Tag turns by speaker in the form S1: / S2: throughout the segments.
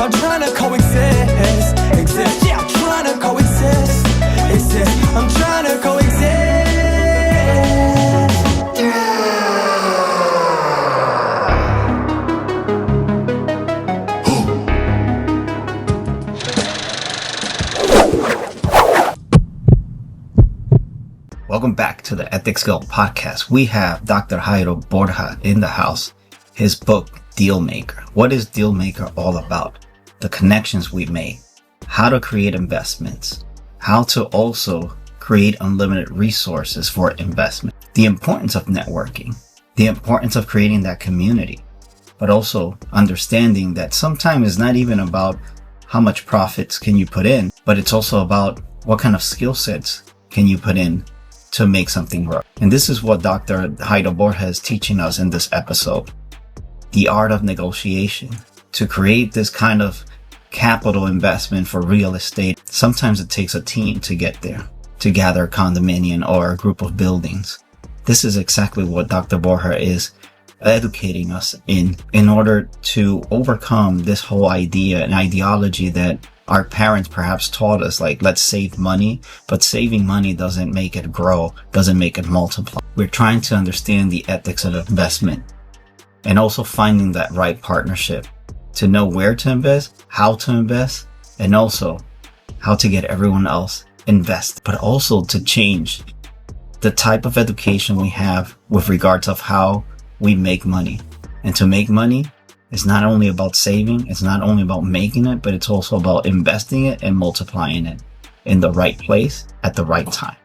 S1: I'm trying to coexist, exist. Yeah, I'm trying to coexist, exist. I'm trying to coexist.
S2: Welcome back to the Ethics Guild podcast. We have Dr. Jairo Borja in the house. His book, Dealmaker. What is Dealmaker all about? The connections we make, how to create investments, how to also create unlimited resources for investment, the importance of networking, the importance of creating that community, but also understanding that sometimes it's not even about how much profits can you put in, but it's also about what kind of skill sets can you put in to make something grow. And this is what Dr. Jairo Borja is teaching us in this episode. The art of negotiation. To create this kind of capital investment for real estate, sometimes it takes a team to get there, to gather a condominium or a group of buildings. This is exactly what Dr. Borja is educating us in order to overcome this whole idea and ideology that our parents perhaps taught us, like, let's save money, but saving money doesn't make it grow, doesn't make it multiply. We're trying to understand the ethics of investment and also finding that right partnership to know where to invest, how to invest, and also how to get everyone else invest, but also to change the type of education we have with regards of how we make money. And to make money, it's not only about saving, it's not only about making it, but it's also about investing it and multiplying it in the right place at the right time.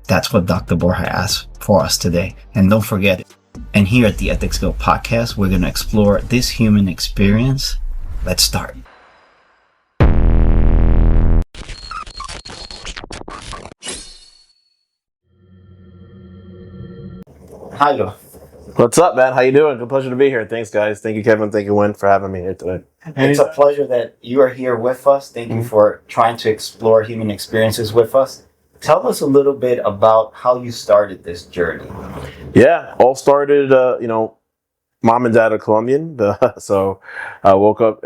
S2: That's what Dr. Borja asked for us today. And don't forget it. And here at the Ethics Guild podcast, we're going to explore this human experience. Let's start. Jairo.
S3: What's up, man? How you doing? Good pleasure to be here. Thanks, guys. Thank you, Kevin. Thank you, Wynn, for having me here today.
S2: It's a pleasure that you are here with us. Thank you for trying to explore human experiences with us. Tell us a little bit about how you started this journey.
S3: Yeah, all started, mom and dad are Colombian. So I woke up,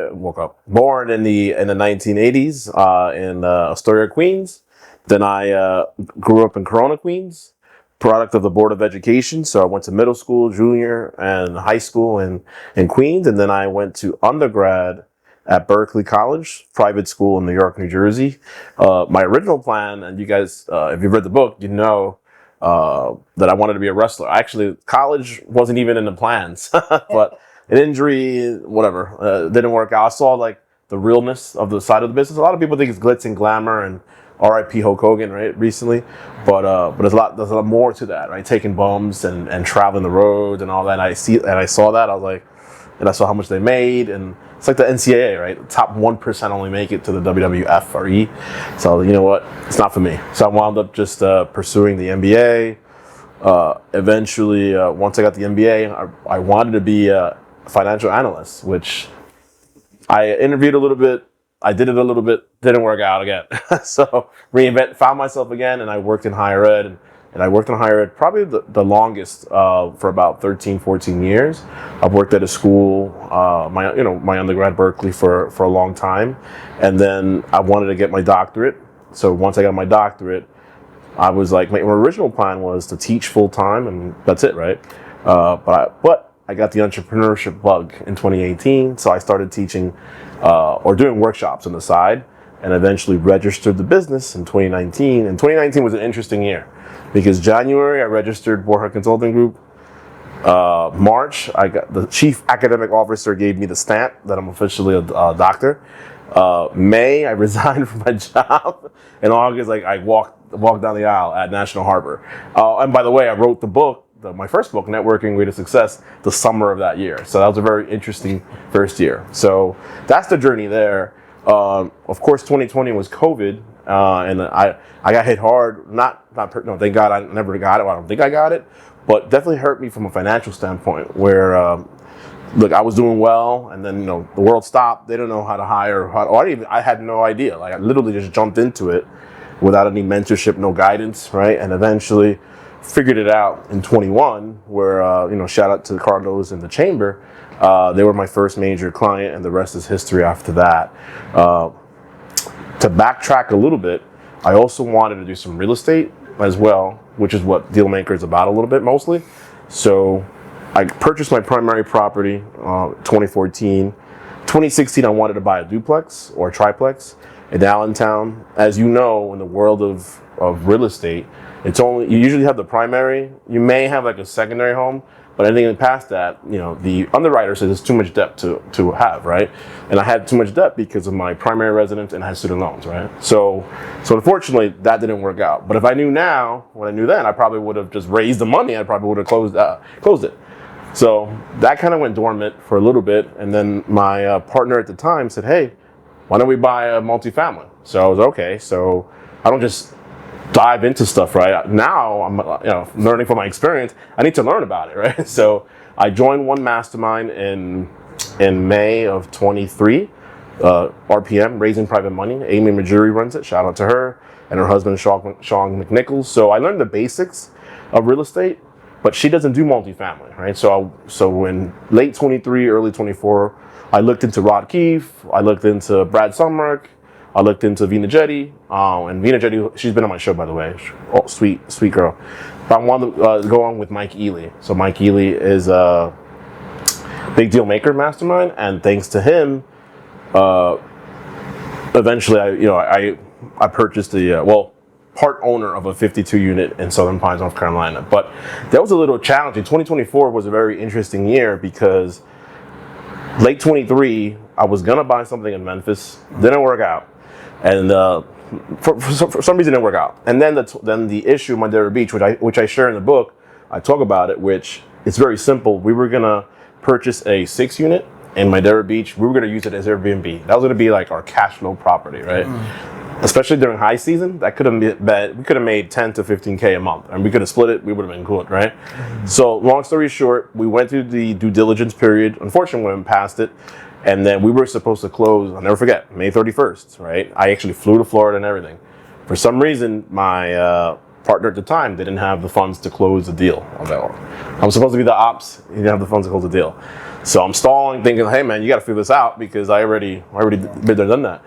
S3: born in the 1980s in Astoria, Queens. Then I grew up in Corona, Queens. Product of the Board of Education. So I went to middle school, junior, and high school in Queens. And then I went to undergrad at Berkeley College, private school in New York, New Jersey. My original plan, and you guys, if you've read the book, you know that I wanted to be a wrestler. Actually, college wasn't even in the plans, but an injury, whatever, didn't work out. I saw like the realness of the side of the business. A lot of people think it's glitz and glamour and R.I.P. Hulk Hogan, right, recently, but there's a lot more to that, right? Taking bums and traveling the road and all that. And I saw that, I was like, and I saw how much they made, and it's like the NCAA, right? The top 1% only make it to the WWF or E. So you know what? It's not for me. So I wound up just pursuing the MBA. Eventually, once I got the MBA, I wanted to be a financial analyst, which I interviewed a little bit. I did it a little bit, didn't work out again. So found myself again, and I worked in higher ed. And I worked in higher ed probably the longest for about 13, 14 years. I've worked at a school, my undergrad Berkeley for a long time. And then I wanted to get my doctorate. So once I got my doctorate, I was like, my original plan was to teach full time, and that's it, right? But I got the entrepreneurship bug in 2018, so I started teaching or doing workshops on the side, and eventually registered the business in 2019. And 2019 was an interesting year because January I registered Borja Consulting Group. March, I got the chief academic officer gave me the stamp that I'm officially a doctor. May, I resigned from my job. In August, I walked down the aisle at National Harbor. And by the way, I wrote the book. My first book, Networking Way to Success, the summer of that year. So that was a very interesting first year. So that's the journey there. Of course, 2020 was COVID, and I got hit hard. No, thank God I never got it. I don't think I got it, but definitely hurt me from a financial standpoint. Where look, I was doing well, and then the world stopped. They don't know how to hire. I had no idea. I literally just jumped into it without any mentorship, no guidance, right? And eventually figured it out in 21, where shout out to Carlos and the Chamber. They were my first major client, and the rest is history after that. To backtrack a little bit, I also wanted to do some real estate as well, which is what Dealmaker is about a little bit mostly. So I purchased my primary property 2014. 2016, I wanted to buy a duplex or a triplex in Allentown. As you know, in the world of real estate, it's only, you usually have the primary. You may have like a secondary home, but anything past that, you know, the underwriter says it's too much debt to have, right? And I had too much debt because of my primary residence and I had student loans, right? So unfortunately, that didn't work out. But if I knew now, what I knew then, I probably would have just raised the money. I probably would have closed it. So that kind of went dormant for a little bit. And then my partner at the time said, hey, why don't we buy a multifamily? So I was okay. So I don't just dive into stuff, right? Now I'm learning from my experience. I need to learn about it, right? So I joined one mastermind in May of 23, RPM, Raising Private Money. Amy Majuri runs it. Shout out to her and her husband, Sean McNichols. So I learned the basics of real estate, but she doesn't do multifamily, right? So in late 23, early 24, I looked into Rod Keefe. I looked into Brad Summerk. I looked into Vina Jetty, and Vina Jetty, she's been on my show, by the way. Oh, sweet girl. But I wanted to go on with Mike Ely. So Mike Ely is a big Dealmaker mastermind, and thanks to him, eventually I purchased part owner of a 52 unit in Southern Pines, North Carolina. But that was a little challenging. 2024 was a very interesting year because late 23, I was gonna buy something in Memphis, didn't work out. And for some reason it didn't work out. And then the issue, Madeira Beach, which I share in the book, I talk about it, which it's very simple. We were gonna purchase a 6 unit in Madeira Beach. We were gonna use it as Airbnb. That was gonna be like our cash flow property, right? Especially during high season, that could have been, we could have made 10 to 15K a month, and we could have split it. We would have been good, right? So long story short, we went through the due diligence period. Unfortunately, we went past it. And then we were supposed to close, I'll never forget, May 31st, right? I actually flew to Florida and everything. For some reason, my partner at the time didn't have the funds to close the deal. I'm supposed to be the ops, he didn't have the funds to close the deal. So I'm stalling, thinking, hey man, you gotta figure this out because I already been there, done that.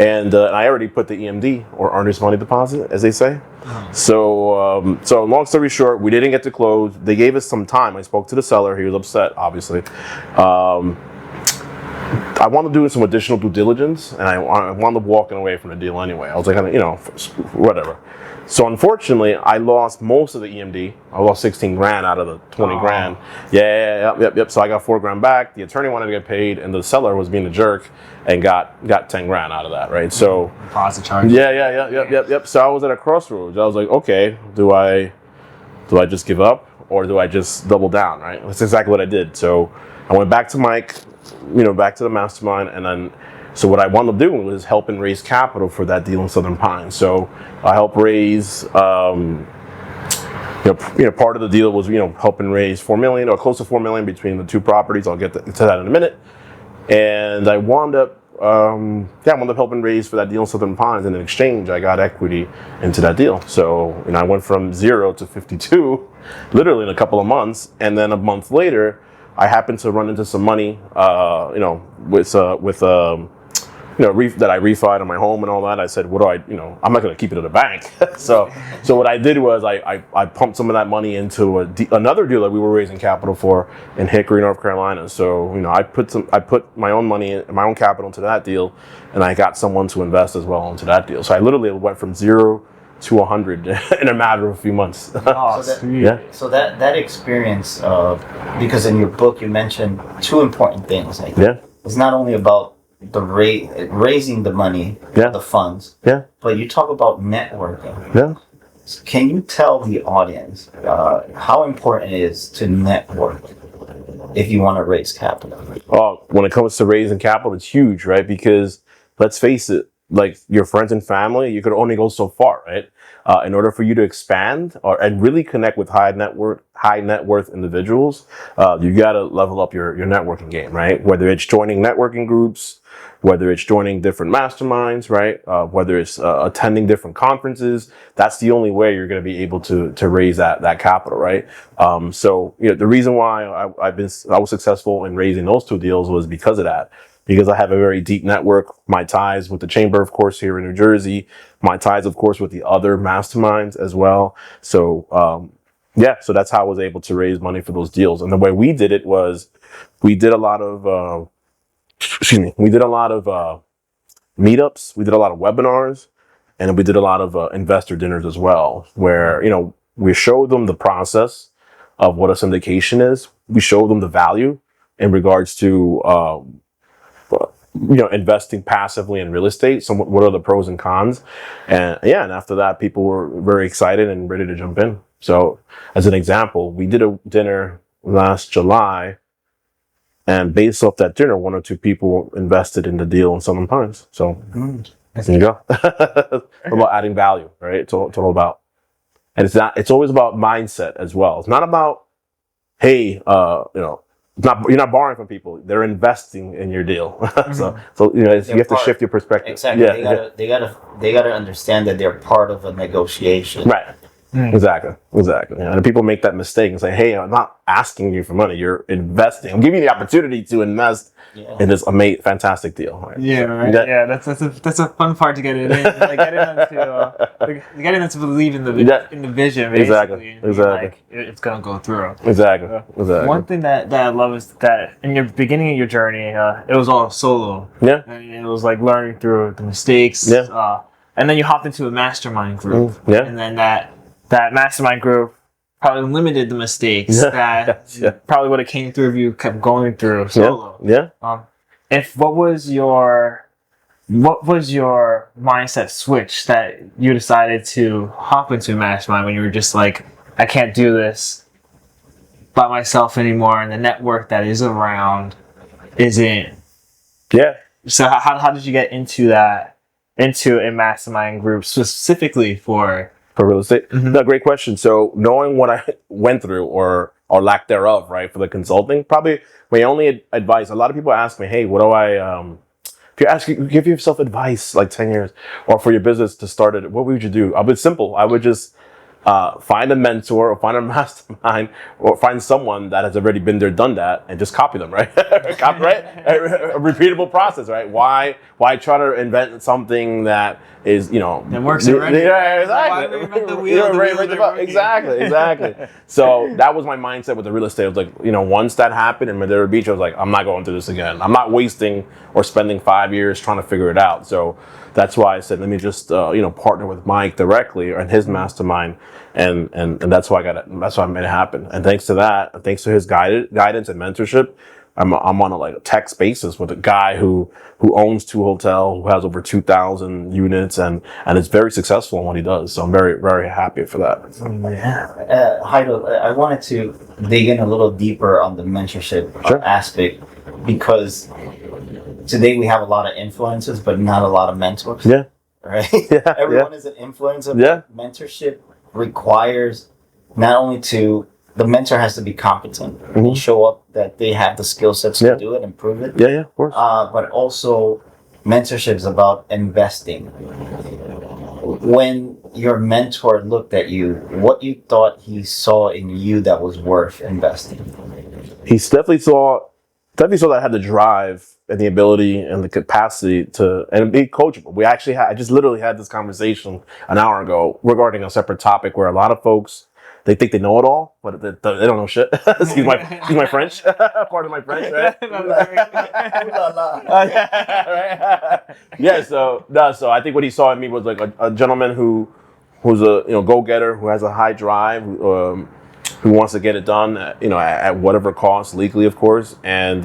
S3: And I already put the EMD, or earnest money deposit, as they say. So long story short, we didn't get to close. They gave us some time. I spoke to the seller, he was upset, obviously. I wanted to do some additional due diligence, and I wound up walking away from the deal anyway. I was like, whatever. So unfortunately, I lost most of the EMD. I lost 16 grand out of the 20 grand. Yep. So I got 4 grand back. The attorney wanted to get paid, and the seller was being a jerk and got 10 grand out of that, right? So
S2: Deposit charge.
S3: Yep. So I was at a crossroads. I was like, okay, do I just give up or do I just double down, right? That's exactly what I did. So I went back to Mike, back to the mastermind, and then so what I wanted to do was help and raise capital for that deal in Southern Pines. So I helped raise, part of the deal was helping raise $4 million or close to $4 million between the two properties. I'll get to that in a minute. And I wound up helping raise for that deal in Southern Pines, and in exchange, I got equity into that deal. So I went from 0 to 52, literally in a couple of months, and then a month later, I happened to run into some money, that I refied on my home and all that. I said, I'm not going to keep it at a bank. so what I did was I pumped some of that money into another deal that we were raising capital for in Hickory, North Carolina. So, I put my own money, my own capital into that deal, and I got someone to invest as well into that deal. So I literally went from 0 to 100 in a matter of a few months.
S2: So that experience, because in your book you mentioned 2 important things. It's not only about the raising the money, the funds, but you talk about networking. Can you tell the audience how important it is to network if you want to raise capital?
S3: Oh, when it comes to raising capital, it's huge, right? Because let's face it, like your friends and family, you could only go so far, right? in order for you to expand and really connect with high net worth individuals, you got to level up your networking game, right? Whether it's joining networking groups, whether it's joining different masterminds, right? Whether it's attending different conferences, that's the only way you're going to be able to raise that capital, right? So the reason why I was successful in raising those 2 deals was because of that. Because I have a very deep network, my ties with the chamber, of course, here in New Jersey, my ties, of course, with the other masterminds as well. So, so that's how I was able to raise money for those deals. And the way we did it was, we did a lot of, meetups, we did a lot of webinars, and we did a lot of investor dinners as well, where, we showed them the process of what a syndication is. We showed them the value in regards to, investing passively in real estate. So what are the pros and cons? And after that, people were very excited and ready to jump in. So as an example, we did a dinner last July, and based off that dinner, 1 or 2 people invested in the deal in Southern Pines. So there you go. About adding value, right? It's all about, and it's always about mindset as well. It's not about, hey, you're not borrowing from people; they're investing in your deal. so you have to shift your perspective.
S2: Exactly.
S3: Yeah,
S2: They gotta understand that they're part of a negotiation.
S3: right. Exactly. Yeah. And people make that mistake and say, "Hey, I'm not asking you for money. You're investing. I'm giving you the opportunity to invest in this fantastic deal." Right?
S4: Yeah, right. That's a fun part to get it in. Like getting them to believe in the vision, basically.
S3: Exactly.
S4: Like it's gonna go through.
S3: Exactly.
S4: One thing that I love is that in your beginning of your journey, it was all solo.
S3: Yeah.
S4: And it was like learning through the mistakes.
S3: Yeah.
S4: And then you hopped into a mastermind group.
S3: Yeah.
S4: And then that mastermind group probably limited the mistakes that probably would have came through if you kept going through solo.
S3: Yeah.
S4: What was your mindset switch that you decided to hop into a mastermind when you were just like, I can't do this by myself anymore, and the network that is around isn't.
S3: Yeah.
S4: So how did you get into a mastermind group specifically for
S3: real estate? No, great question. So knowing what I went through or lack thereof, right, for the consulting, probably my only advice, a lot of people ask me, hey, what do I, if you give yourself advice like 10 years or for your business to start it, what would you do? It's simple. I would just find a mentor or find a mastermind or find someone that has already been there, done that, and just copy them, right? Right? A repeatable process, right? Why try to invent something that is,
S4: that works already?
S3: Yeah, exactly.
S4: Why reinvent the wheel?
S3: Exactly. So that was my mindset with the real estate. I was like, once that happened in Madera Beach, I was like, I'm not going through this again. I'm not wasting or spending 5 years trying to figure it out. So that's why I said, let me just, partner with Mike directly or in his mastermind. And that's why that's why I made it happen. And thanks to that, thanks to his guidance and mentorship, I'm on a text basis with a guy who owns 2 hotels, who has over 2,000 units, and is very successful in what he does. So I'm very, very happy for that.
S2: Yeah. Jairo, I wanted to dig in a little deeper on the mentorship aspect, because today we have a lot of influencers, but not a lot of mentors.
S3: Yeah.
S2: Right? Yeah, Everyone is an influencer.
S3: Yeah.
S2: Mentorship requires not only the mentor has to be competent and show up that they have the skill sets to do it and prove it.
S3: Yeah, of course.
S2: But also, mentorship is about investing. When your mentor looked at you, what you thought he saw in you that was worth investing?
S3: He definitely saw that I had the drive and the ability and the capacity to and be coachable. I just literally had this conversation an hour ago regarding a separate topic where a lot of folks, they think they know it all, but they don't know shit. excuse my French. Part of my French, right? Yeah. So I think what he saw in me was like a gentleman who's a go-getter, who has a high drive, who wants to get it done, at whatever cost, legally, of course, and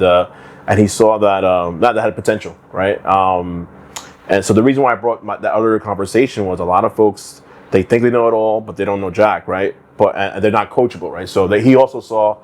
S3: he saw that had potential, right? And so the reason why I brought that other conversation was a lot of folks, they think they know it all, but they don't know jack, right? But they're not coachable, right? So he also saw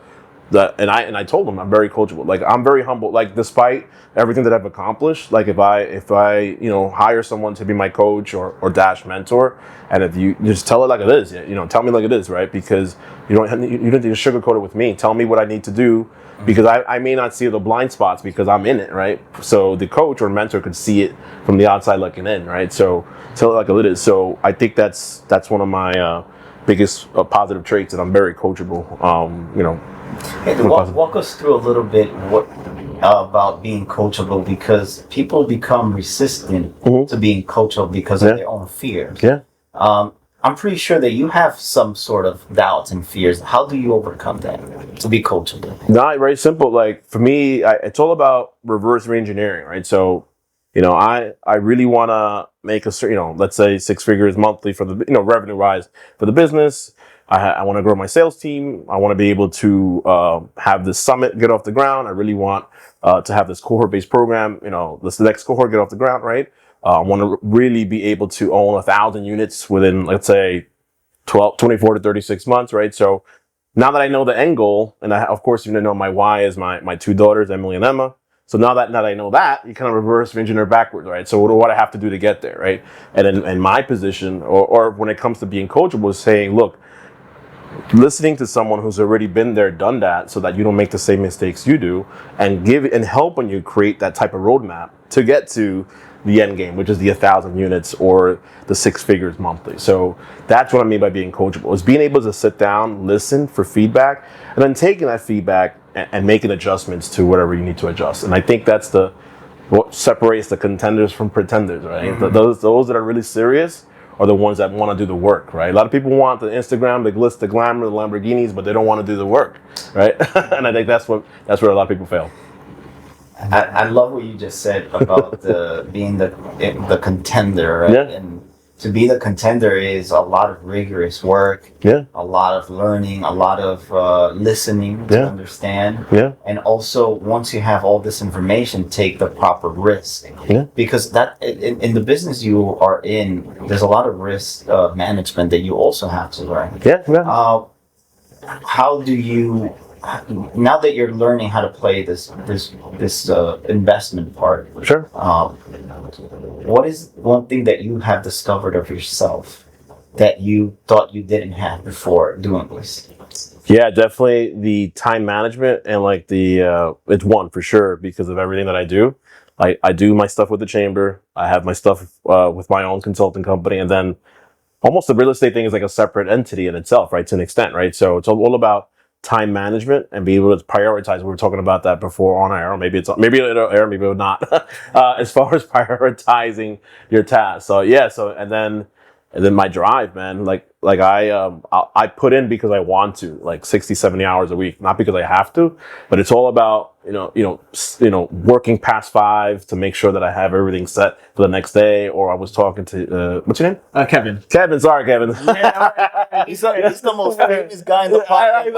S3: and I told him I'm very coachable. Like I'm very humble. Like despite everything that I've accomplished, like if I you know hire someone to be my coach or dash mentor, and if you just tell it like it is, you know, tell me like it is, right? Because you don't need to sugarcoat it with me. Tell me what I need to do. Because I may not see the blind spots because I'm in it, right? So the coach or mentor could see it from the outside looking in, right? So tell it like it is. So I think that's one of my biggest positive traits, that I'm very coachable. You know.
S2: Hey, walk us through a little bit what about being coachable, because people become resistant to being coachable because of their own fears.
S3: Yeah.
S2: I'm pretty sure that you have some sort of doubts and fears. How do you overcome that to be coachable?
S3: Not very simple. Like for me, it's all about reverse reengineering, right? So, you know, I really want to make you know, let's say 6 figures monthly for the, you know, revenue rise for the business. I want to grow my sales team. I want to be able to have this summit get off the ground. I really want to have this cohort-based program, you know, this next cohort get off the ground, right? I want to really be able to own 1,000 units within, let's say, 24 to 36 months, right? So now that I know the end goal, and I, of course, you know, my why is my 2 daughters, Emily and Emma. So now that I know that, you kind of reverse engineer backwards, right? So what I have to do to get there, right? And in my position, or when it comes to being coachable, is saying, look, listening to someone who's already been there, done that, so that you don't make the same mistakes you do, and helping you create that type of roadmap to get to the end game, which is the 1,000 units or the 6 figures monthly. So that's what I mean by being coachable, is being able to sit down, listen for feedback, and then taking that feedback and making adjustments to whatever you need to adjust. And I think that's what separates the contenders from pretenders, right? Those that are really serious are the ones that want to do the work, right? A lot of people want the Instagram, the glitz, the glamour, the Lamborghinis, but they don't want to do the work, right? And I think that's where a lot of people fail.
S2: I love what you just said about being the contender, right?
S3: Yeah.
S2: And to be the contender is a lot of rigorous work, a lot of learning, a lot of listening to understand, and also once you have all this information, take the proper risk, because that in the business you are in, there's a lot of risk management that you also have to learn. How do you, now that you're learning how to play this investment part, what is one thing that you have discovered of yourself that you thought you didn't have before doing this?
S3: Yeah, definitely the time management, and like it's one for sure, because of everything that I do. I do my stuff with the chamber. I have my stuff with my own consulting company, and then almost the real estate thing is like a separate entity in itself, right? To an extent, right? So it's all about time management and be able to prioritize. We were talking about that before on air. Maybe it'll air, maybe it'll not. As far as prioritizing your tasks. So yeah. So and then my drive, man. Like I put in because I want to, like 60, 70 hours a week, not because I have to. But it's all about working past 5 to make sure that I have everything set for the next day. Or I was talking to what's your name?
S4: Kevin.
S3: Kevin, sorry, Kevin.
S2: He's the most famous guy in the podcast.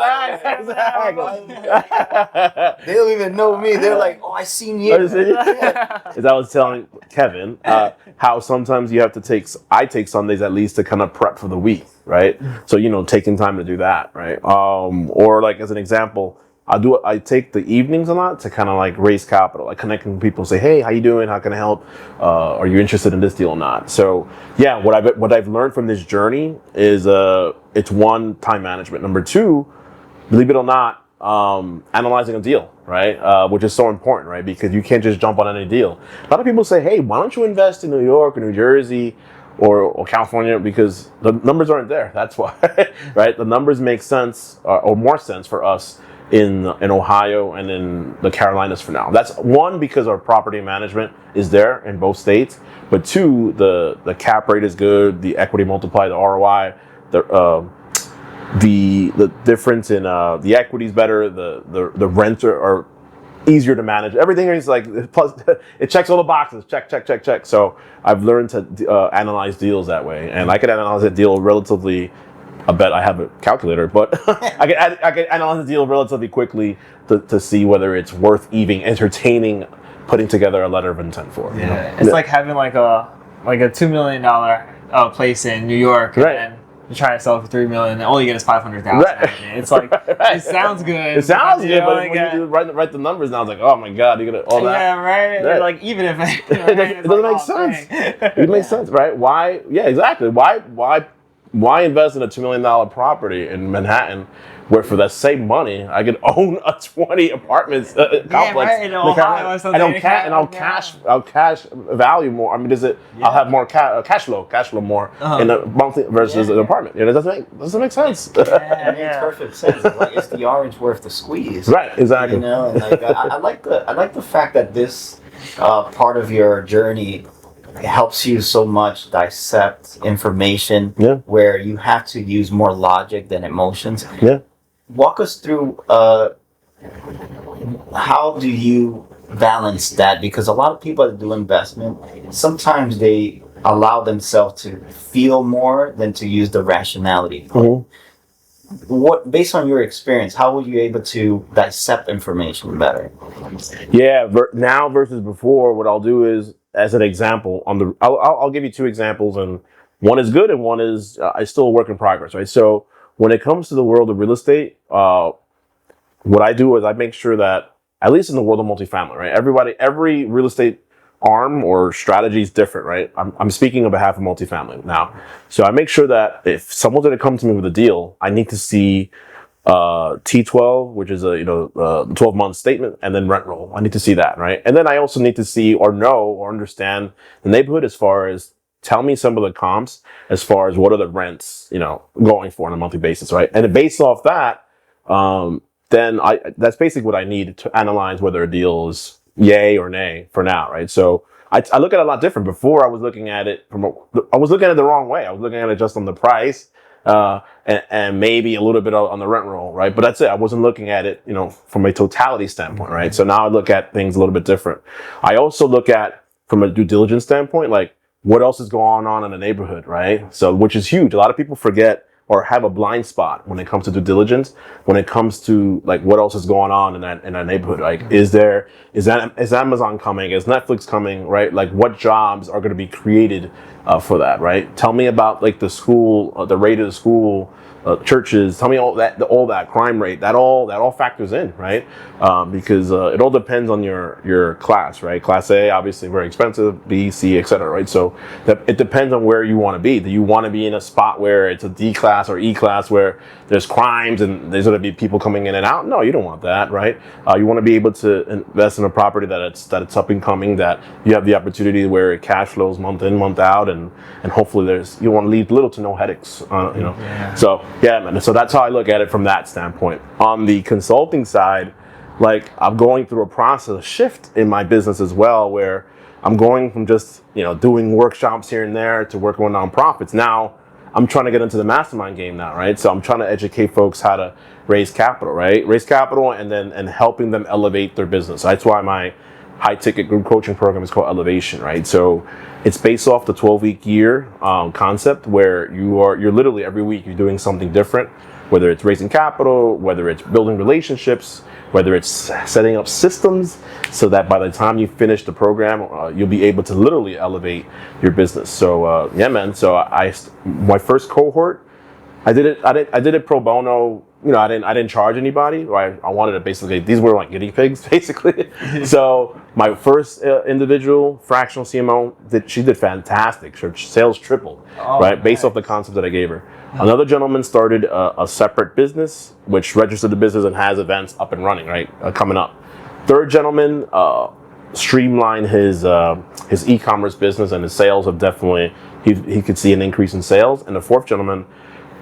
S2: They don't even know me. They're like, oh, I seen you.
S3: As I was telling Kevin, how sometimes you have to I take Sundays at least to kind of prep for the week, right? So, taking time to do that, right? Or like as an example, I take the evenings a lot to kind of like raise capital, like connecting with people, say, hey, how you doing? How can I help? Are you interested in this deal or not? So yeah, what I've learned from this journey is it's one, time management. Number 2, believe it or not, analyzing a deal, right? Which is so important, right? Because you can't just jump on any deal. A lot of people say, hey, why don't you invest in New York or New Jersey or California? Because the numbers aren't there. That's why, right? The numbers make sense or more sense for us in Ohio and in the Carolinas for now. That's one, because our property management is there in both states, but 2, the cap rate is good, the equity multiplier, the ROI, the difference in the equity is better, the rents are easier to manage. Everything is like, plus it checks all the boxes, check. So I've learned to analyze deals that way, and I can analyze a deal relatively. I bet I have a calculator, but I can analyze the deal relatively quickly to see whether it's worth even entertaining putting together a letter of intent for.
S4: It's like having like a $2 million place in New York,
S3: right.
S4: And you're trying to sell it for $3 million, and all you get is 500,000.
S3: Right.
S4: It's like it sounds good.
S3: It sounds good, but
S4: like,
S3: when you write the numbers now, it's like, oh my god, you're gonna all that.
S4: yeah, right.
S3: Right.
S4: Like even if
S3: It doesn't make sense. It makes sense, right? Why? Yeah, exactly. Why invest in a $2 million property in Manhattan, where for that same money I could own a 20 apartments complex
S4: right, in Ohio or something.
S3: I'll cash value more. I mean, I'll have more cash flow more in a monthly versus an apartment. You know, it doesn't make sense.
S2: It makes perfect sense. Like, it's the orange worth the squeeze.
S3: Right, exactly.
S2: You know, and like I like the fact that this part of your journey helps you so much dissect information, where you have to use more logic than emotions.
S3: Yeah.
S2: Walk us through how do you balance that? Because a lot of people that do investment, sometimes they allow themselves to feel more than to use the rationality. What, based on your experience, how were you able to dissect information better?
S3: Yeah, now versus before, what I'll do is, as an example, I'll give you two examples, and one is good and one is still a work in progress, right? So when it comes to the world of real estate, what I do is I make sure that, at least in the world of multifamily, right? Every real estate arm or strategy is different, right? I'm speaking on behalf of multifamily now. So I make sure that if someone's going to come to me with a deal, I need to see T12, which is a 12-month statement, and then rent roll. I need to see that, right? And then I also need to see or know or understand the neighborhood, as far as tell me some of the comps as far as what are the rents, going for on a monthly basis, right? And based off that, then that's basically what I need to analyze whether a deal is yay or nay for now, right? So I look at it a lot different. Before, I was looking at it the wrong way. I was looking at it just on the price, and maybe a little bit on the rent roll, right? But that's it. I wasn't looking at it, from a totality standpoint, right? So now I look at things a little bit different. I also look at, from a due diligence standpoint, like what else is going on in the neighborhood, right? So, which is huge. A lot of people forget or have a blind spot when it comes to due diligence, when it comes to like what else is going on in that neighborhood. Like, is Amazon coming? Is Netflix coming? Right? Like, what jobs are going to be created for that? Right? Tell me about like the school, the rate of the school, churches. Tell me all that crime rate. That all factors in, right? Because it all depends on your class, right? Class A, obviously very expensive. B, C, etc. Right? So it depends on where you want to be. Do you want to be in a spot where it's a D class or E class, where there's crimes and there's going to be people coming in and out? No, you don't want that, right? You want to be able to invest in a property that it's up and coming, that you have the opportunity where it cash flows month in, month out, and hopefully you want to leave little to no headaches,
S4: Yeah.
S3: So yeah, man. So that's how I look at it from that standpoint. On the consulting side, like, I'm going through a process shift in my business as well, where I'm going from just doing workshops here and there to working with nonprofits. Now I'm trying to get into the mastermind game now, right? So I'm trying to educate folks how to raise capital, right? Raise capital and helping them elevate their business. That's why my high ticket group coaching program is called Elevation, right? So it's based off the 12-week year concept, where you're literally every week you're doing something different, whether it's raising capital, whether it's building relationships, whether it's setting up systems, so that by the time you finish the program, you'll be able to literally elevate your business. So yeah, man. So my first cohort, I did it pro bono. I didn't charge anybody. I wanted to basically, these were like guinea pigs, basically. So my first individual fractional CMO, she did fantastic. Her sales tripled, right? Nice. Based off the concept that I gave her. Another gentleman started a separate business, which registered the business and has events up and running, right? Coming up. Third gentleman streamlined his e-commerce business, and his sales have definitely, he could see an increase in sales. And the fourth gentleman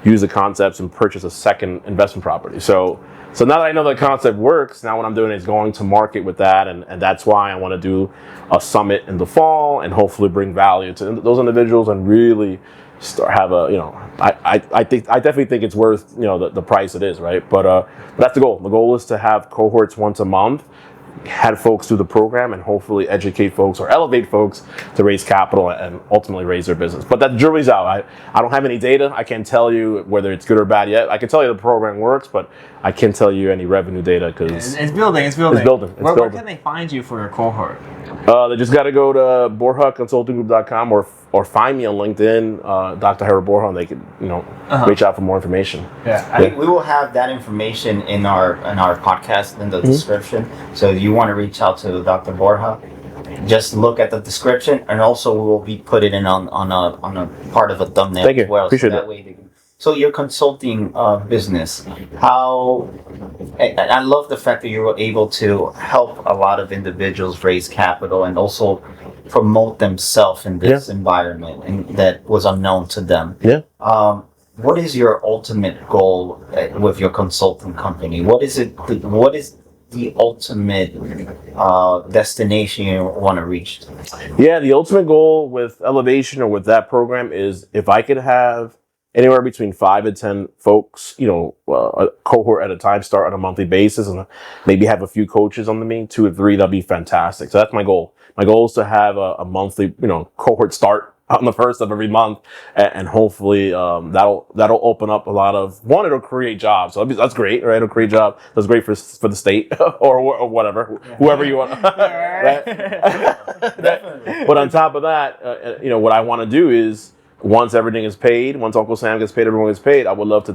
S3: use the concepts and purchase a second investment property. So now that I know the concept works, now what I'm doing is going to market with that, and that's why I want to do a summit in the fall and hopefully bring value to those individuals and really have I definitely think it's worth the price it is, right? But that's the goal. The goal is to have cohorts once a month, had folks do the program, and hopefully educate folks or elevate folks to raise capital and ultimately raise their business. But that jury's out. I don't have any data. I can't tell you whether it's good or bad yet. I can tell you the program works, but I can't tell you any revenue data, because
S4: it's building. Where can they find you for your cohort?
S3: They just got to go to borjaconsultinggroup.com or or find me on LinkedIn, Dr. Jairo Borja, and they can reach out for more information.
S4: Yeah.
S2: I think we will have that information in our podcast in the description. So if you want to reach out to Dr. Borja, just look at the description, and also we will be putting it on a part of a thumbnail
S3: Thank you.
S2: as well.
S3: Appreciate
S2: so that way they can. So your consulting business, how? I love the fact that you were able to help a lot of individuals raise capital and also promote themselves in this environment and that was unknown to them.
S3: Yeah.
S2: What is your ultimate goal with your consulting company? What is it? What is the ultimate destination you want to reach?
S3: Yeah, the ultimate goal with Elevation or with that program is if I could have anywhere between 5 to 10 folks, a cohort at a time, start on a monthly basis, and maybe have a few coaches under me, 2 or 3, that'd be fantastic. So that's my goal. My goal is to have a monthly, cohort start on the first of every month, and hopefully that'll open up a lot of one. It'll create jobs, so that's great, right? It'll create jobs. That's great for the state or whatever, whoever you want. Right? But on top of that, what I want to do is, once everything is paid, once Uncle Sam gets paid, everyone gets paid, I would love to,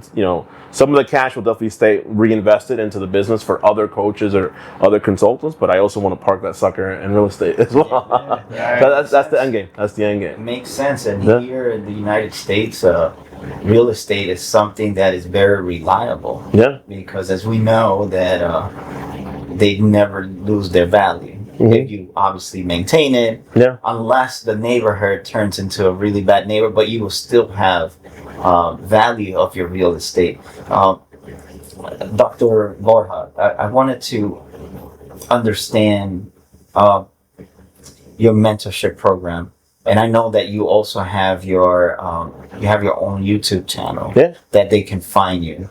S3: some of the cash will definitely stay reinvested into the business for other coaches or other consultants, but I also want to park that sucker in real estate as well. That's the end game. That's the end game.
S2: It makes sense. And here in the United States, real estate is something that is very reliable.
S3: Yeah.
S2: Because as we know that they never lose their value. If you obviously maintain it, unless the neighborhood turns into a really bad neighbor, but you will still have value of your real estate. Dr. Borja, I wanted to understand your mentorship program, and I know that you also have your own YouTube channel that they can find you.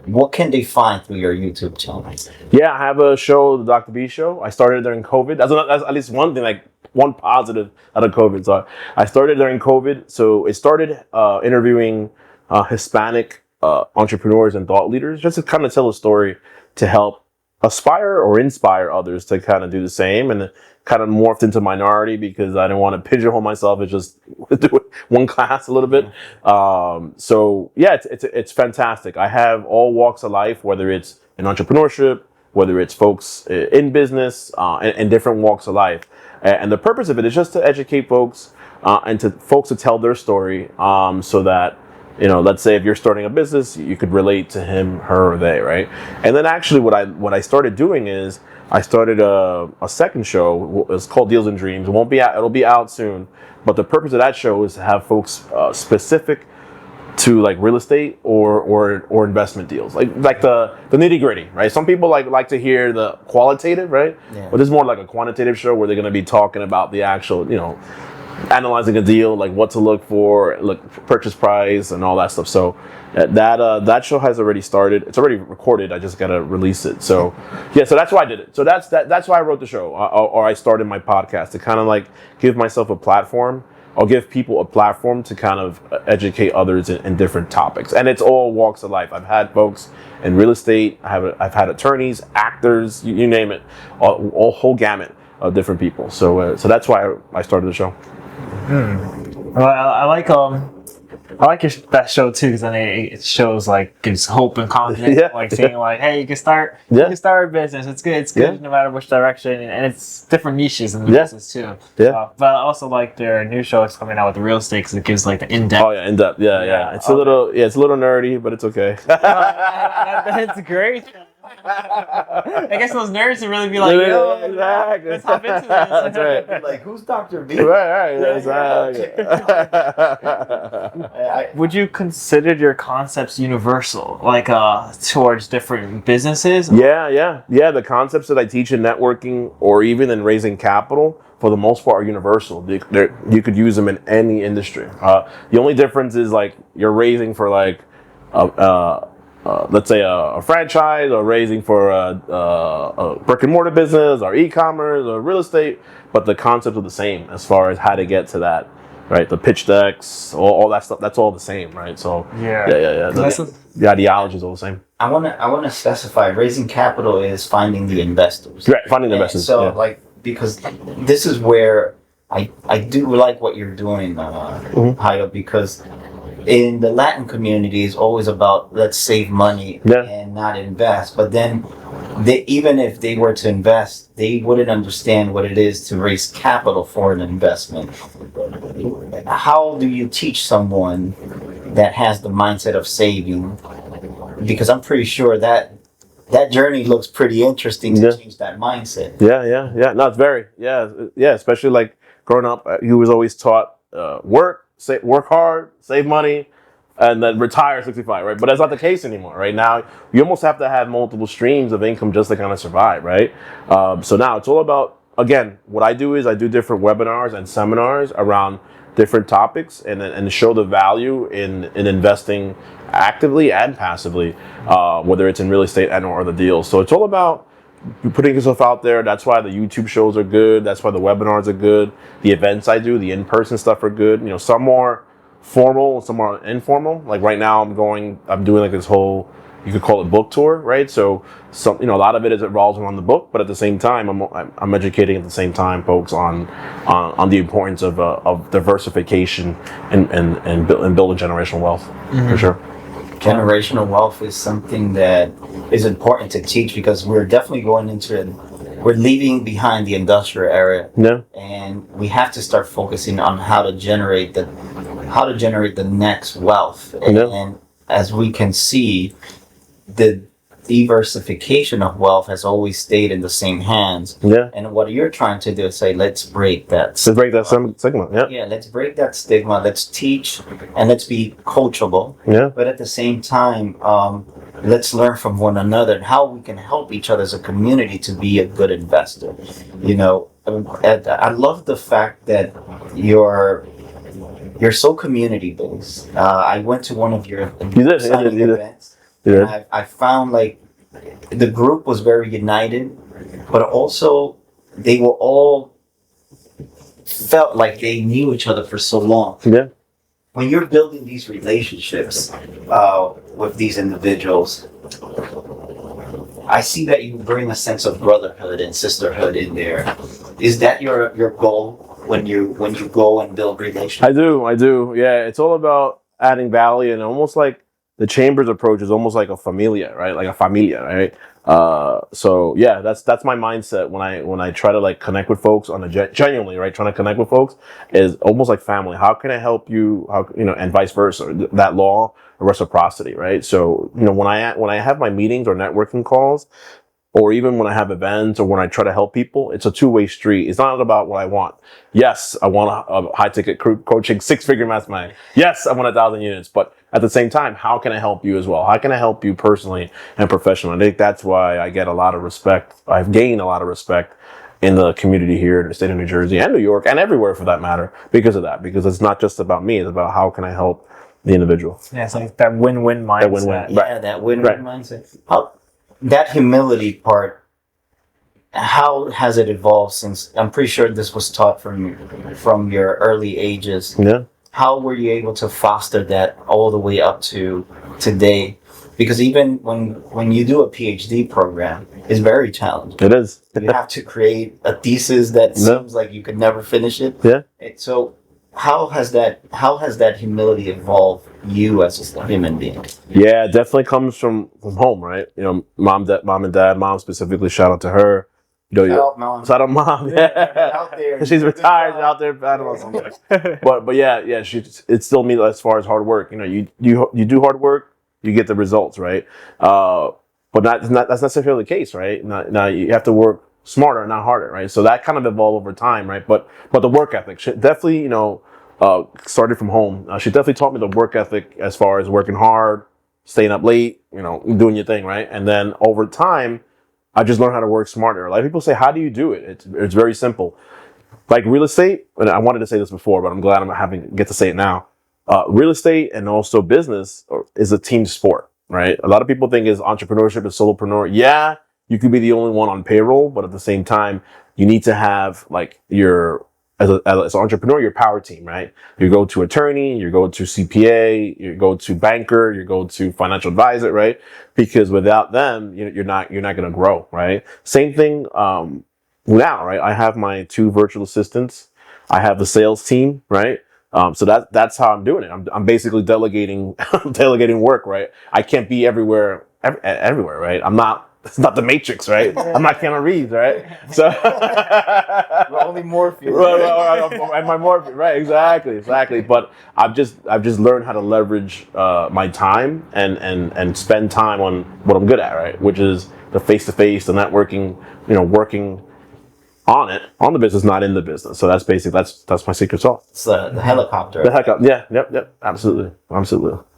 S2: What can they find through your YouTube channel? Yeah,
S3: I have a show, the Dr. B Show. I started during COVID. That's at least one thing, one positive out of COVID. So I started during COVID. So it started interviewing Hispanic entrepreneurs and thought leaders, just to kind of tell a story to help aspire or inspire others to kind of do the same, and kind of morphed into minority because I didn't want to pigeonhole myself as just do one class a little bit. So yeah, it's fantastic. I have all walks of life, whether it's in entrepreneurship, whether it's folks in business, and different walks of life. And the purpose of it is just to educate folks and to folks to tell their story, so that, let's say if you're starting a business, you could relate to him, her, or they, right? And then actually what I started doing is I started a second show. It's called Deals and Dreams. It'll be out soon. But the purpose of that show is to have folks specific to like real estate or investment deals, like the nitty gritty, right? Some people like to hear the qualitative, right? Yeah. But this is more like a quantitative show where they're going to be talking about the actual, analyzing a deal, like what to look for, purchase price, and all that stuff. So that show has already started. It's already recorded. I just gotta release it. So yeah, so that's why I did it. So that's why I wrote the show, or I started my podcast, to kind of give myself a platform. I'll give people a platform to kind of educate others in different topics, and it's all walks of life. I've had folks in real estate. I've had attorneys, actors, you name it, all whole gamut of different people. So that's why I started the show.
S4: Well, I like that show too, because then it shows gives hope and confidence. Saying hey, you can start a business. It's good. It's good no matter which direction, and it's different niches in the business too. But I also like their new show that's coming out with the real estate, because it gives the in-depth.
S3: Oh yeah, in-depth. Yeah. It's a little nerdy, but it's okay.
S4: That's great. I guess those nerds would really be exactly. Let's hop into this.
S3: That's right.
S2: Who's Dr. B?
S3: Right. Exactly.
S4: Would you consider your concepts universal, towards different businesses?
S3: Yeah. The concepts that I teach in networking or even in raising capital, for the most part, are universal. You could use them in any industry. The only difference is you're raising for let's say a franchise, or raising for a brick and mortar business, or e-commerce, or real estate, but the concepts are the same as far as how to get to that, right? The pitch decks, all that stuff, that's all the same, right? So yeah. The ideology is all the same.
S2: I want to specify, raising capital is finding the investors.
S3: Right, finding the investors.
S2: So because this is where I do like what you're doing, Jairo, because in the Latin community is always about let's save money
S3: Yeah.
S2: and not invest. But then even if they were to invest, they wouldn't understand what it is to raise capital for an investment. How do you teach someone that has the mindset of saving? Because I'm pretty sure that journey looks pretty interesting to
S3: Yeah.
S2: change that mindset.
S3: Yeah. No, it's very, yeah. Especially like growing up, he was always taught work hard, save money, and then retire at 65, right? But that's not the case anymore, right? Now you almost have to have multiple streams of income just to kind of survive, right? So now it's all about, again, what I do is I do different webinars and seminars around different topics and show the value in investing actively and passively, whether it's in real estate and or the deals. So it's all about putting yourself out there. That's why the YouTube shows are good. That's why the webinars are good. The events I do, the in-person stuff are good. You know, some more formal, some more informal. Like right now I'm doing like this whole, you could call it book tour, right? So some, a lot of it is revolves around the book, but at the same time, I'm educating at the same time folks on the importance of diversification and building generational wealth, for sure.
S2: Generational wealth is something that is important to teach because we're definitely we're leaving behind the industrial era.
S3: Yeah.
S2: And we have to start focusing on how to generate the next wealth. And as we can see, the diversification of wealth has always stayed in the same hands.
S3: Yeah.
S2: And what you're trying to do is say, let's break that.
S3: To break that stigma. Yeah.
S2: Yeah, let's break that stigma. Let's teach and let's be coachable.
S3: Yeah.
S2: But at the same time, let's learn from one another and how we can help each other as a community to be a good investor. I love the fact that you're so community based. I went to one of your signing events.
S3: Yeah.
S2: I found like the group was very united, but also they were all felt like they knew each other for so long.
S3: Yeah.
S2: When you're building these relationships with these individuals, I see that you bring a sense of brotherhood and sisterhood in there. Is that your goal when you go and build relationships?
S3: I do. Yeah, it's all about adding value, and almost like the Chambers approach is almost like a familia, right? Like a familia, right? So yeah, that's my mindset when I try to like connect with folks on a genuinely, right? Trying to connect with folks is almost like family. How can I help you? And vice versa. That law of reciprocity, right? So when I have my meetings or networking calls, or even when I have events or when I try to help people, it's a two-way street. It's not about what I want. Yes, I want a high-ticket coaching, six-figure mastermind. Yes, I want 1,000 units. But at the same time, how can I help you as well? How can I help you personally and professionally? I think that's why I get a lot of respect. I've gained a lot of respect in the community here in the state of New Jersey and New York and everywhere for that matter because of that. Because it's not just about me. It's about how can I help the individual.
S4: Yeah, it's like that win-win mindset.
S3: That win-win.
S2: Yeah, that win-win mindset. That humility part, how has it evolved since? I'm pretty sure this was taught from your early ages.
S3: Yeah.
S2: How were you able to foster that all the way up to today? Because even when you do a PhD program, it's very challenging.
S3: It is.
S2: You have to create a thesis that seems like you could never finish it.
S3: Yeah.
S2: So how has that humility evolved you as a human being?
S3: Yeah, it definitely comes from home, right? Mom and dad, mom specifically, shout out to her.
S2: Shout out mom.
S3: Shout out mom.
S2: Yeah, out there.
S3: She's retired out there. I don't know. But yeah, it's still me as far as hard work. You do hard work, you get the results, right? But that's not necessarily the case, right? Now you have to work smarter, not harder, right? So that kind of evolved over time, right? But the work ethic should definitely, started from home. She definitely taught me the work ethic as far as working hard, staying up late, doing your thing, right? And then over time, I just learned how to work smarter. A lot of people say, how do you do it? It's very simple. Like real estate, and I wanted to say this before, but I'm glad get to say it now. Real estate and also business is a team sport, right? A lot of people think entrepreneurship is solopreneur. Yeah, you could be the only one on payroll, but at the same time, you need to have like as an entrepreneur, your power team, right? You go to attorney, you go to CPA, you go to banker, you go to financial advisor, right? Because without them, you're not going to grow, right? Same thing now, right? I have my 2 virtual assistants. I have the sales team, right? So that's how I'm doing it. I'm basically delegating delegating work, right? I can't be everywhere, right? It's not the Matrix, right? I'm not Keanu Reeves, right? So
S2: We're only Morpheus.
S3: Am I more right? Exactly. But I've just learned how to leverage my time and spend time on what I'm good at, right? Which is the face to face, the networking, working on the business, not in the business. So that's my secret sauce.
S2: It's the helicopter.
S3: The heck up, yeah, yep, absolutely.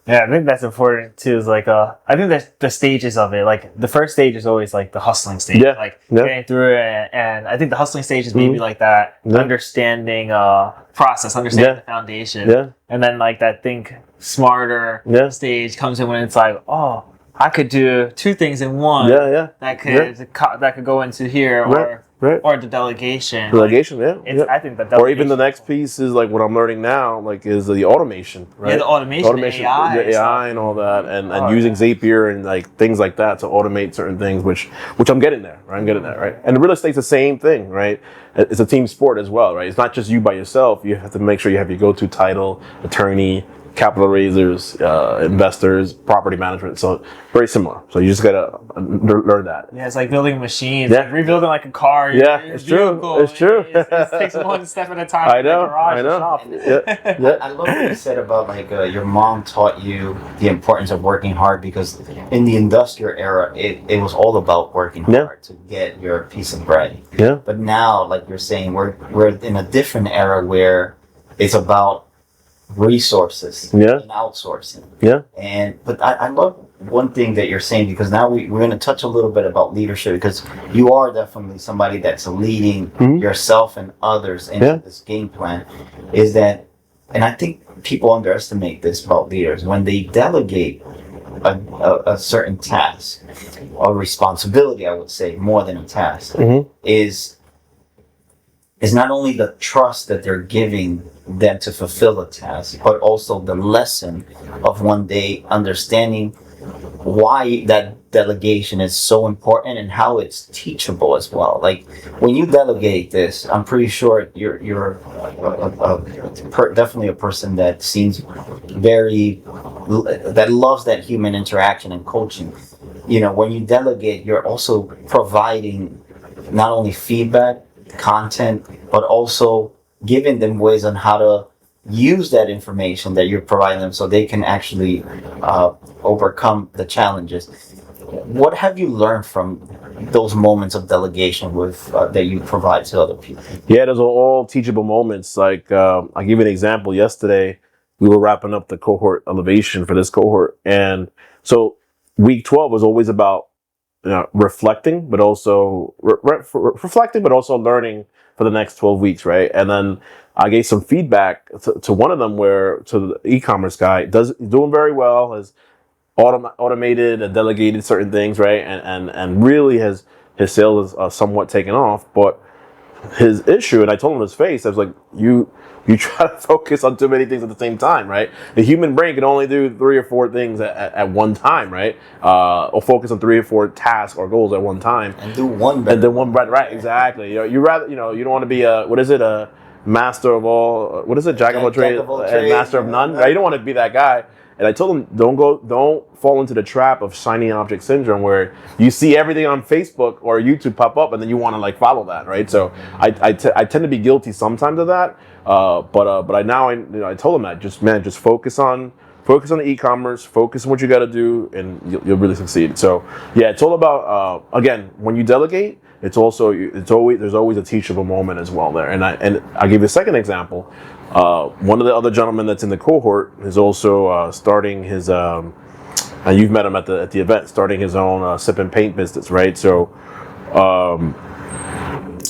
S4: Yeah, I think that's important too. Is like I think there's the stages of it. Like the first stage is always like the hustling stage, getting through it, and I think the hustling stage is maybe like that understanding process, understanding the foundation, and then like that think smarter stage comes in when it's like, oh, I could do two things in one. That could go into here or the delegation. I think that
S3: or even the next piece is like what I'm learning now, like is the automation, right?
S4: Yeah, the automation,
S3: the AI and all that, and using Zapier and like things like that to automate certain things, which I'm getting there, right? Right? And real estate's the same thing, right? It's a team sport as well, right? It's not just you by yourself. You have to make sure you have your go-to title, attorney, capital raisers, investors, property management. So very similar. So you just gotta learn that.
S4: Yeah, it's like building a machine. It's like rebuilding like a car.
S3: It's true.
S4: It takes one step at a time.
S3: I know.
S2: I love what you said about like your mom taught you the importance of working hard, because in the industrial era, it was all about working hard to get your piece of bread.
S3: Yeah.
S2: But now, like you're saying, we're in a different era where it's about resources and outsourcing. But I love one thing that you're saying, because now we're going to touch a little bit about leadership, because you are definitely somebody that's leading yourself and others into this game plan, is that, and I think people underestimate this about leaders, when they delegate a certain task or responsibility, I would say more than a task, is not only the trust that they're giving them to fulfill a task, but also the lesson of one day understanding why that delegation is so important and how it's teachable as well. Like when you delegate this, I'm pretty sure you're definitely a person that seems that loves that human interaction and coaching. When you delegate, you're also providing not only feedback, content, but also giving them ways on how to use that information that you're providing them so they can actually overcome the challenges. What have you learned from those moments of delegation that you provide to other people?
S3: Yeah, those are all teachable moments. Like I'll give you an example. Yesterday, we were wrapping up the cohort elevation for this cohort. And so week 12 was always about reflecting, but also reflecting, but also learning for the next 12 weeks, right? And then I gave some feedback to one of them to the e-commerce guy, doing very well, has automated and delegated certain things, right? And really his sales is somewhat taken off. But his issue, and I told him in his face, I was like, you try to focus on too many things at the same time, right? The human brain can only do 3 or 4 things at one time, right? Or focus on 3 or 4 tasks or goals at one time.
S2: And do one better.
S3: And then one better, right? Exactly. You rather, you don't want to be a master of all, jack of all trades and master of none, right? You don't want to be that guy. And I told him, don't fall into the trap of shiny object syndrome, where you see everything on Facebook or YouTube pop up and then you want to like follow that, right? So I tend to be guilty sometimes of that. But I told him that just focus on the e-commerce, focus on what you got to do, and you'll really succeed. So yeah, it's all about again, when you delegate, there's always a teachable moment as well there. And I'll give you a second example. One of the other gentlemen that's in the cohort is also starting his and you've met him at the event, starting his own sip and paint business, right? So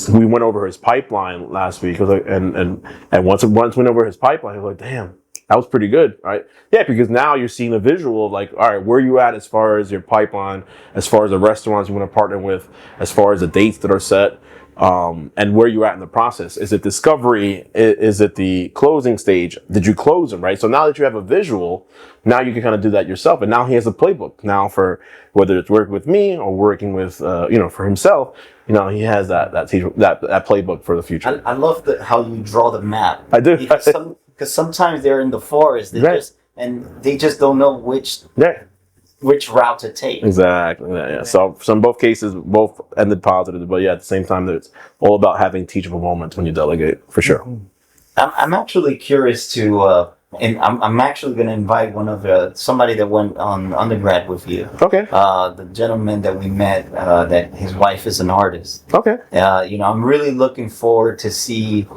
S3: we went over his pipeline last week, and once went over his pipeline, I was like, damn, that was pretty good, right? Yeah, because now you're seeing a visual of like, all right, where are you at as far as your pipeline, as far as the restaurants you want to partner with, as far as the dates that are set. and where you're at in the process. Is it discovery? Is it the closing stage? Did you close them, right? So now that you have a visual, now you can kind of do that yourself. And now he has a playbook now for whether it's working with me or working with, for himself. He has that playbook for the future.
S2: I love how you draw the map.
S3: I do.
S2: Because sometimes they're in the forest, they just don't know which route to take.
S3: Exactly. Yeah. So in both cases, both ended positive, but at the same time, it's all about having teachable moments when you delegate, for sure.
S2: I'm actually curious to, and I'm actually going to invite somebody that went on undergrad with you.
S3: Okay.
S2: The gentleman that we met, that his wife is an artist.
S3: Okay.
S2: I'm really looking forward to see,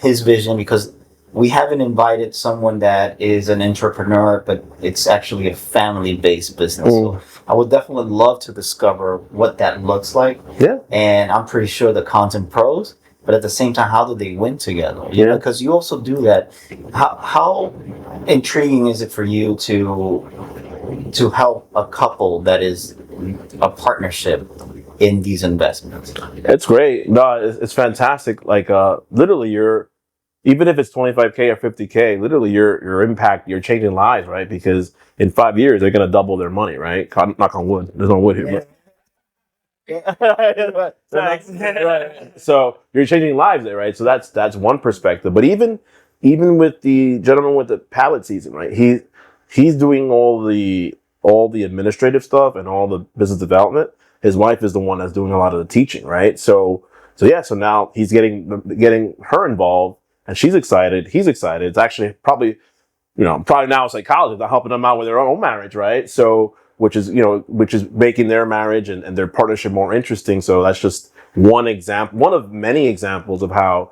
S2: his vision, because we haven't invited someone that is an entrepreneur, but it's actually a family-based business. So I would definitely love to discover what that looks like.
S3: Yeah.
S2: And I'm pretty sure the content pros, but at the same time, how do they win together? You know, because you also do that. How intriguing is it for you to help a couple that is a partnership in these investments?
S3: It's great. No, it's fantastic. Like, literally, even if it's 25K or 50K, literally your impact, you're changing lives, right? Because in 5 years, they're going to double their money, right? Knock on wood. There's no wood here. Right. So you're changing lives there, right? So that's one perspective. But even with the gentleman with the pallet season, right? He's doing all the administrative stuff and all the business development. His wife is the one that's doing a lot of the teaching, right? So now he's getting her involved. And she's excited. He's excited. It's actually probably now a psychologist. They're helping them out with their own marriage, right? So, which is making their marriage and their partnership more interesting. So that's just one example, one of many examples of how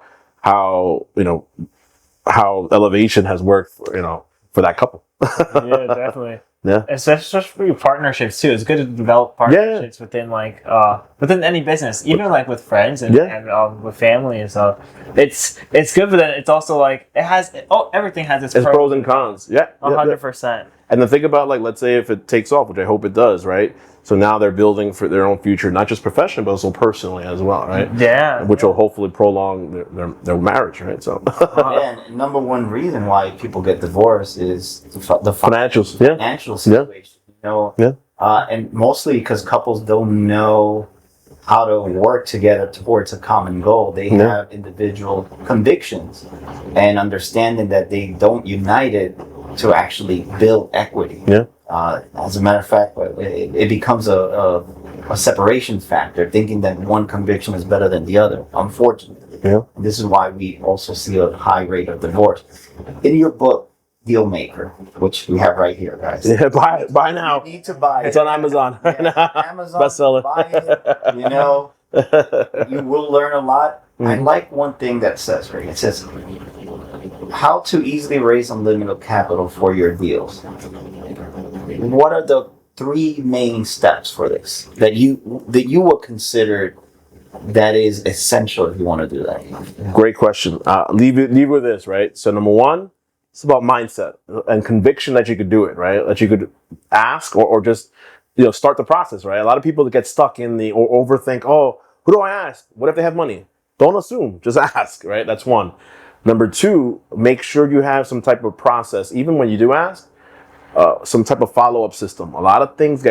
S3: elevation has worked for that couple.
S4: Yeah, definitely.
S3: Yeah,
S4: especially for your partnerships too. It's good to develop partnerships within within any business, even like with friends and with family and stuff. It's good, but then it's also like everything has its
S3: pros and cons. Yeah,
S4: 100%.
S3: And then think about, like, let's say if it takes off, which I hope it does, right? So now they're building for their own future, not just professionally, but also personally as well, right?
S4: Yeah.
S3: Which will hopefully prolong their marriage, right? So.
S2: And number one reason why people get divorced is the
S3: financial
S2: situation. And mostly because couples don't know how to work together towards a common goal. They have individual convictions and understanding that they don't unite it to actually build equity.
S3: Yeah.
S2: As a matter of fact, it becomes a separation factor, thinking that one conviction is better than the other, unfortunately.
S3: Yeah.
S2: This is why we also see a high rate of divorce. In your book, Dealmaker, which we have right here, guys.
S3: Yeah, buy now.
S2: You need to buy it.
S3: It's on Amazon.
S2: Amazon,
S3: bestseller.
S2: Buy it. You will learn a lot. I like one thing that says, right? It says, how to easily raise unlimited capital for your deals. What are the 3 main steps for this that you would consider that is essential if you want to do that?
S3: Great question. Leave with this, right? So number 1, it's about mindset and conviction that you could do it, right? That you could ask or just start the process, right? A lot of people get stuck in or overthink. Oh, who do I ask? What if they have money? Don't assume. Just ask, right? That's 1. Number 2, make sure you have some type of process, even when you do ask. Some type of follow-up system. A lot of things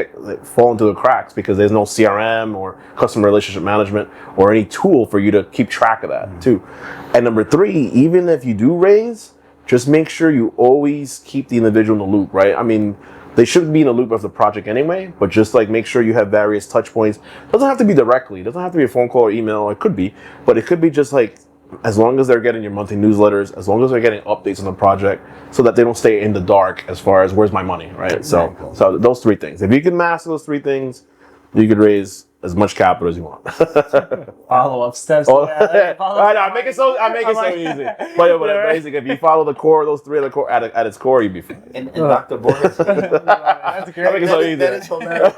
S3: fall into the cracks because there's no CRM or customer relationship management or any tool for you to keep track of that too. And number 3, even if you do raise, just make sure you always keep the individual in the loop, right? I mean, they should be in the loop of the project anyway, but just like make sure you have various touch points. It doesn't have to be directly. It doesn't have to be a phone call or email. It could be, but it could be just like, as long as they're getting your monthly newsletters, as long as they're getting updates on the project, so that they don't stay in the dark as far as where's my money, right? Exactly. So those 3 things. If you can master those 3 things, you could raise as much capital as you want.
S4: Follow-up steps.
S3: I make it so easy. But basically, if you follow the core, those 3 at at its core, you'd be fine.
S2: And Dr. Borja,
S4: that's great.
S3: I make it so easy.
S2: That is hilarious.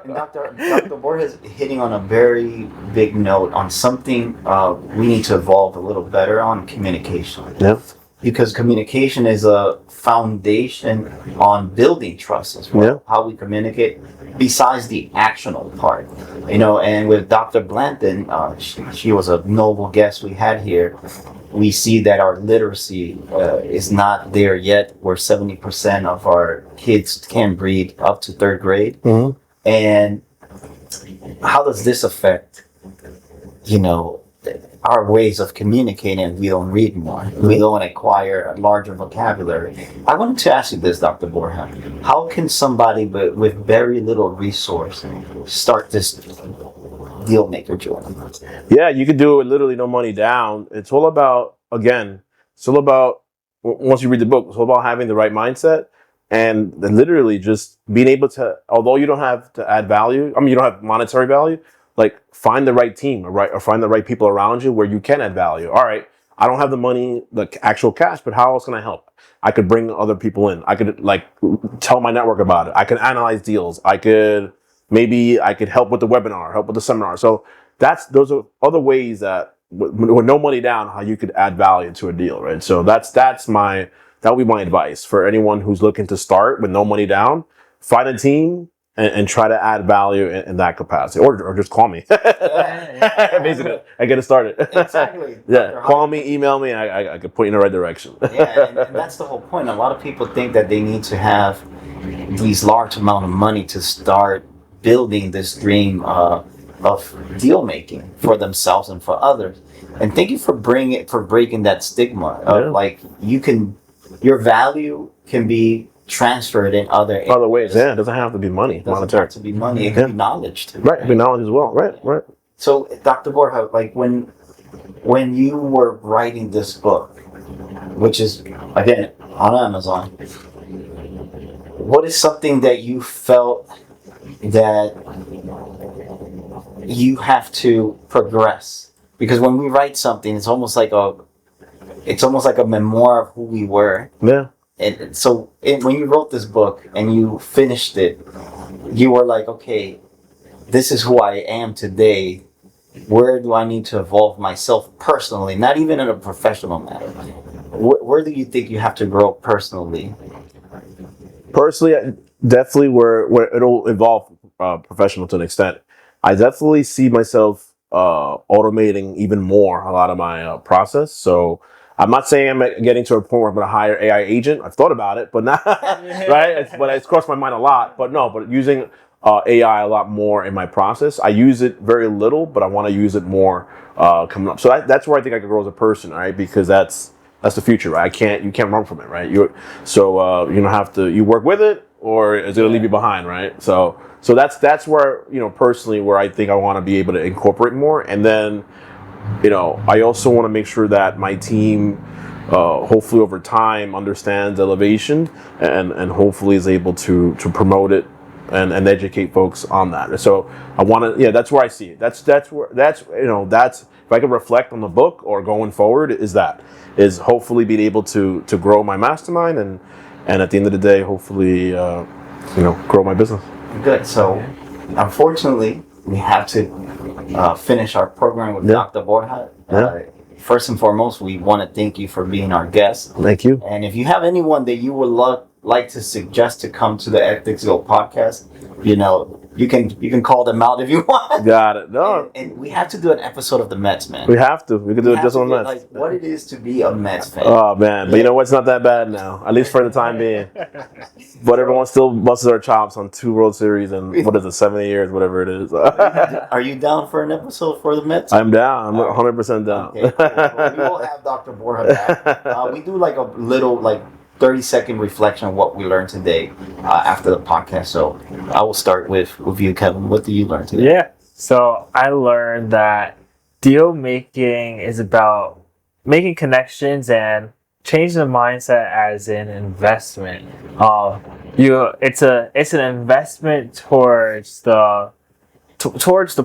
S2: And Dr. Borja is hitting on a very big note on something we need to evolve a little better on: communication.
S3: Yeah.
S2: because communication is a foundation on building trust as well.
S3: Yeah.
S2: How we communicate, besides the actional part, And with Dr. Blanton, she was a noble guest we had here. We see that our literacy is not there yet, where 70% of our kids can read up to third grade.
S3: Mm-hmm.
S2: And how does this affect, our ways of communicating? We don't read more. We don't acquire a larger vocabulary. I wanted to ask you this, Dr. Borja. How can somebody with very little resource start this Dealmaker journey?
S3: Yeah, you could do it with literally no money down. It's all about, once you read the book, it's all about having the right mindset and then literally just being able to, although you don't have to add value, you don't have monetary value, like find the right team, or find the right people around you where you can add value. All right, I don't have the money, the actual cash, but how else can I help? I could bring other people in. I could tell my network about it. I could analyze deals. I could help with the webinar, help with the seminar. So those are other ways that with no money down, how you could add value to a deal, right? So that would be my advice for anyone who's looking to start with no money down. Find a team and try to add value in that capacity, or just call me. Basically, I get it started.
S2: Exactly.
S3: Yeah, call me, email me. I could point you in the right direction.
S2: Yeah, and that's the whole point. A lot of people think that they need to have these large amount of money to start building this dream of deal making for themselves and for others. And thank you for breaking that stigma of your value can be transferred in other
S3: ways. Yeah, it doesn't have to be money.
S2: It doesn't have to be money. It can be knowledge too.
S3: Right, it can be knowledge as well. Right.
S2: So, Dr. Borja, when you were writing this book, which is again on Amazon, what is something that you felt that you have to progress? Because when we write something, it's almost like a memoir of who we were.
S3: Yeah.
S2: And so when you wrote this book and you finished it, you were like, okay, this is who I am today. Where do I need to evolve myself personally? Not even in a professional matter. Where do you think you have to grow personally?
S3: Personally, definitely where it'll involve professional to an extent. I definitely see myself automating even more a lot of my process. So I'm not saying I'm getting to a point where I'm going to hire AI agent. I've thought about it, but not right. But it's crossed my mind a lot. But using AI a lot more in my process. I use it very little, but I want to use it more coming up. So that's where I think I can grow as a person, right? Because that's the future, right? You can't run from it, right? You don't have to. You work with it, or is it going to leave you behind, right? So that's where personally where I think I want to be able to incorporate more, and then. I also want to make sure that my team, hopefully over time, understands elevation and hopefully is able to promote it and educate folks on that. So I want to, that's where I see it. That's if I can reflect on the book or going forward, is hopefully being able to grow my mastermind and at the end of the day, hopefully, grow my business.
S2: Good. So unfortunately, we have to finish our program with Dr. Borja. First and foremost, we want to thank you for being our guest.
S3: Thank you.
S2: And if you have anyone that you would like to suggest to come to the Ethics Go podcast, you can call them out if you want.
S3: Got it. No.
S2: And we have to do an episode of the Mets, man.
S3: We have to. We can do it just on Mets.
S2: Like what it is to be a Mets fan.
S3: Oh man, but you know what's not that bad now, at least for the time being. But everyone still busts their chops on 2 World Series and what is it, 70 years, whatever it is.
S2: Are you down for an episode for the Mets?
S3: I'm down. I'm 100% down.
S2: Okay, cool. Well, we will have Dr. Borja back. We do like a little 30-second reflection of what we learned today after the podcast. So I will start with you, Kevin. What did you learn today?
S4: Yeah. So I learned that deal making is about making connections and changing the mindset as an investment. It's an investment towards the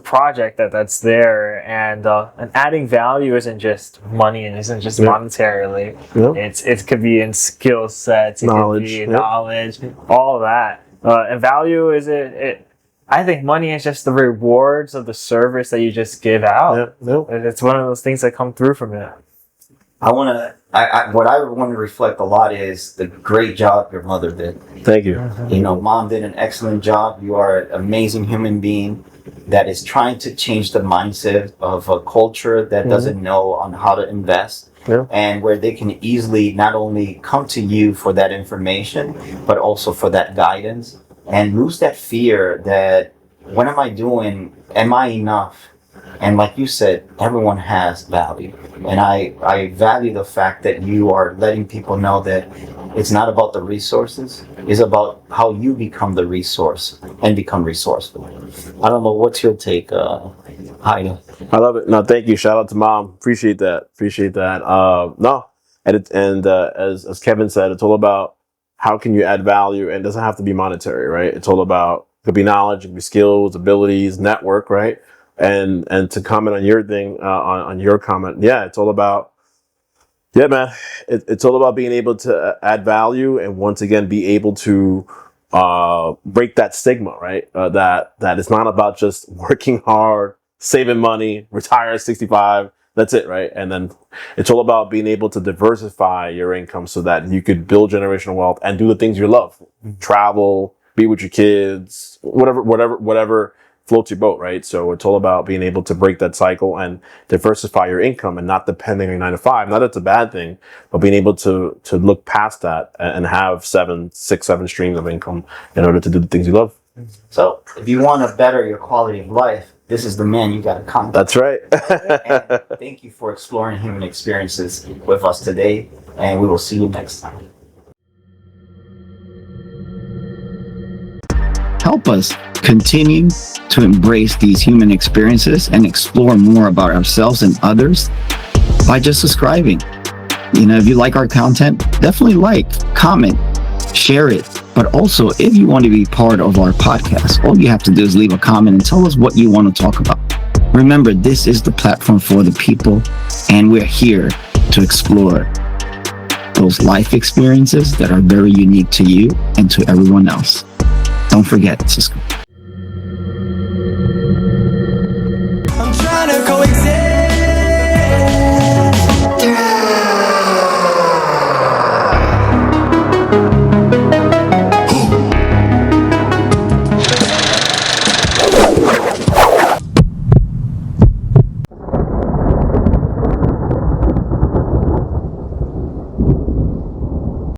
S4: project that's there, and adding value isn't just money and isn't just monetarily. It could be in skill sets, knowledge, all of that. And value is I think money is just the rewards of the service that you just give out. It's one of those things that come through from it.
S2: what I want to reflect a lot is the great job your mother did.
S3: Thank you.
S2: You know, mom did an excellent job. You are an amazing human being that is trying to change the mindset of a culture that doesn't know on how to invest.
S3: Yeah.
S2: And where they can easily not only come to you for that information, but also for that guidance, and lose that fear that, what am I doing? Am I enough? And like you said, everyone has value. And I value the fact that you are letting people know that it's not about the resources, it's about how you become the resource and become resourceful. I don't know, what's your take, Jairo?
S3: I love it. No, thank you. Shout out to mom. Appreciate that. No, as Kevin said, it's all about how can you add value, and it doesn't have to be monetary, right? It's all about, it could be knowledge, it could be skills, abilities, network, right? And to comment on your thing, on your comment, yeah, it's all about, yeah, man, it's all about being able to add value, and once again be able to break that stigma, right? That it's not about just working hard, saving money, retire at 65. That's it, right? And then it's all about being able to diversify your income so that you could build generational wealth and do the things you love, travel, be with your kids, whatever floats your boat, right? So it's all about being able to break that cycle and diversify your income and not depending on 9 to 5. Not that it's a bad thing, but being able to look past that and have 7 streams of income in order to do the things you love.
S2: So if you want to better your quality of life, this is the man you got to contact.
S3: That's right.
S2: And thank you for exploring human experiences with us today, and we will see you next time. Help us continue to embrace these human experiences and explore more about ourselves and others by just subscribing. You know, if you like our content, definitely like, comment, share it. But also, if you want to be part of our podcast, all you have to do is leave a comment and tell us what you want to talk about. Remember, this is the platform for the people, and we're here to explore those life experiences that are very unique to you and to everyone else. Don't forget to subscribe.